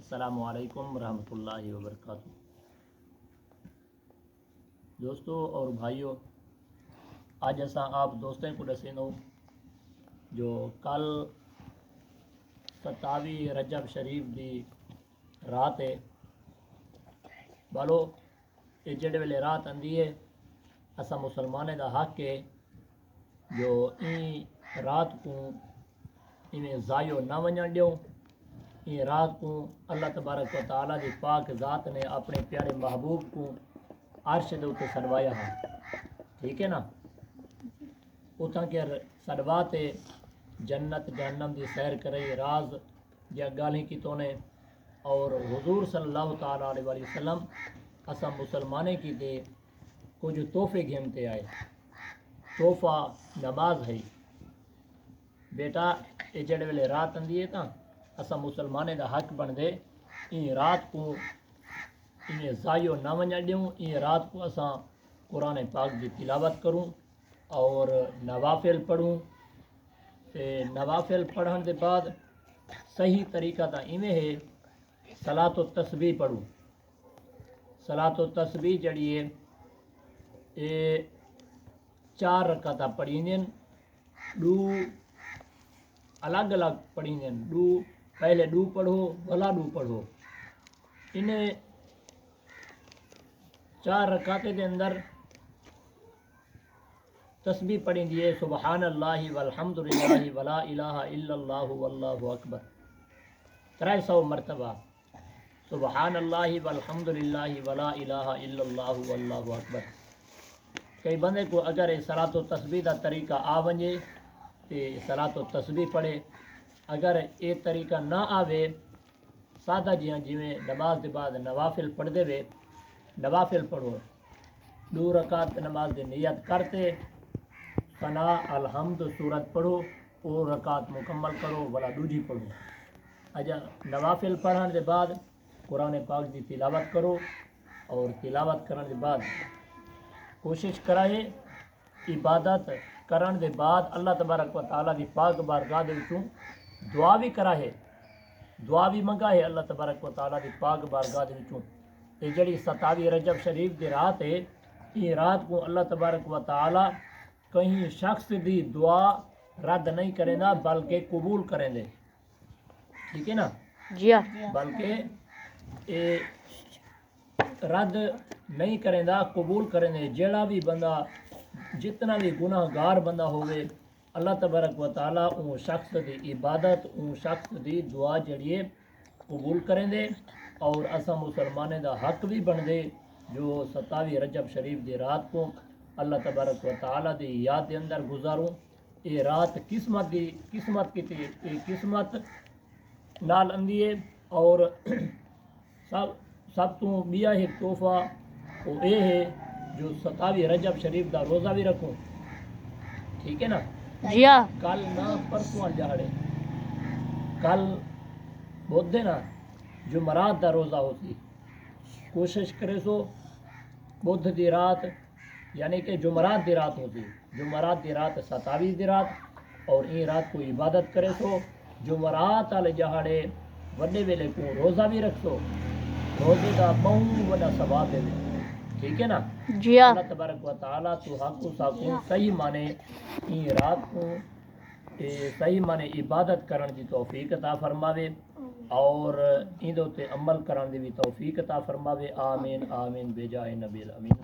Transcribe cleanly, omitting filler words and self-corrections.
السلام علیکم ورحمۃ اللہ وبرکاتہ۔ دوستو اور بھائیو، آج اساں آپ دوستیں کو دسینو جو کل 27 رجب شریف دی رات ہے بالو یہ جڑے ویلے رات آندی ہے اساں مسلمانے دا حق ہے جو این رات کو انہیں ضائع نہ ونجن ڈیو۔ یہ رات کو اللہ تبارک و تعالیٰ دی پاک ذات نے اپنے پیارے محبوب کو عرش دے اوتے سڑوایا ہے، ٹھیک ہے نا۔ اتھاں کے سڑواتے جنت جہنم دی سیر کرے راز دیا گالیں کی تو نے، اور حضور صلی اللہ تعالیٰ علیہ وسلم اساں مسلمانے کی دے کچھ تحفے گھمتے آئے۔ تحفہ نماز ہے بیٹا، یہ جڑے ویلے رات آندی ہے تاں اساں مسلمانے دا حق بن دے این رات کو انہیں ضائع نہ ونجن ڈیوں۔ این رات کو اساں قرآن پاک دی تلاوت کروں اور نوافل پڑھوں۔ نوافل پڑھن دے بعد صحیح طریقہ تا ایویں ہے صلاۃ و تسبیح پڑھوں۔ صلاۃ و تسبیح جڑی ہے یہ 4 رکعتاں پڑھیندین، دو الگ الگ پڑھیندین، دو پہلے دو پڑھو بھلا دو پڑھو۔ انہیں 4 رکعتے دے اندر تسبیح پڑھی دیئے سبحان اللہ والحمدللہ ولا الہ الا اللہ واللہ اکبر 300 مرتبہ، سبحان اللہ والحمدللہ ولا الہ الا اللہ واللہ اکبر۔ کئی بندے کو اگر صلاۃ و تسبیح دا طریقہ آ ونجے تے صلاۃ و تسبیح پڑھے، اگر یہ طریقہ نہ آوے سادہ جیاں جویں نماز دے بعد نوافل پڑھ دے وے، نوافل پڑھو، 2 رکعت نماز دی نیت کرتے ثنا الحمد سورت پڑھو، اور رکعت مکمل کرو ولا دوجی پڑھو۔ اجا نوافل پڑھن دے بعد قرآن پاک دی تلاوت کرو، اور تلاوت کرن دے بعد کوشش کرائے عبادت کرن دے بعد اللہ تبارک و تعالیٰ دی پاک بارگاہ دے وچوں دعا بھی کرائے، دعا بھی منگا ہے اللہ تبارک و تعالیٰ دی پاک بارگاہ دے وچوں۔ یہ جڑی 27 رجب شریف دی رات ہے، یہ رات کو اللہ تبارک و تعالیٰ کہیں شخص دی دعا رد نہیں کریں دا بلکہ قبول کریں دے، ٹھیک ہے نا جی ہاں، بلکہ رد نہیں کریں دا قبول کریں دے۔ جیڑا بھی بندہ جتنا بھی گناہ گار بندہ ہوئے اللہ تبارک و تعالیٰ اون شخص دی عبادت اون شخص دی دعا جڑیے قبول کریں دے، اور اساں مسلمانے دا حق بھی بن دے جو 27 رجب شریف دی رات کو اللہ تبارک و تعالیٰ دی یاد دے اندر گزاروں۔ یہ رات قسمت کی قسمت نال اندی ہے، اور سب تو بیا ایک تحفہ وہ یہ ہے جو 27 رجب شریف دا روزہ بھی رکھوں، ٹھیک ہے نا۔ جی ہاں، کل نہ پرسوں جاڑے کل بدھ نا جمعرات دا روزہ ہوتی، کوشش کرے سو بدھ دی رات یعنی کہ جمعرات دی رات ہوتی، جمعرات دی رات 27 دی رات، اور این رات کو عبادت کرے سو۔ جمعرات والے جہاڑے وڈے ویلے کو روزہ بھی رکھ سو، روزے دا بہت بڑا ثواب دے، ٹھیک ہے نا۔ جی ہاں، اللہ تبارک و تعالیٰ تو حق و ساکوں صحیح مانے این رات کو صحیح مانے عبادت کرن دی توفیق عطا فرماوے، اور این دے تے عمل کرن دی بھی توفیق عطا فرماوے، آمین آمین بجائے نبی الامین۔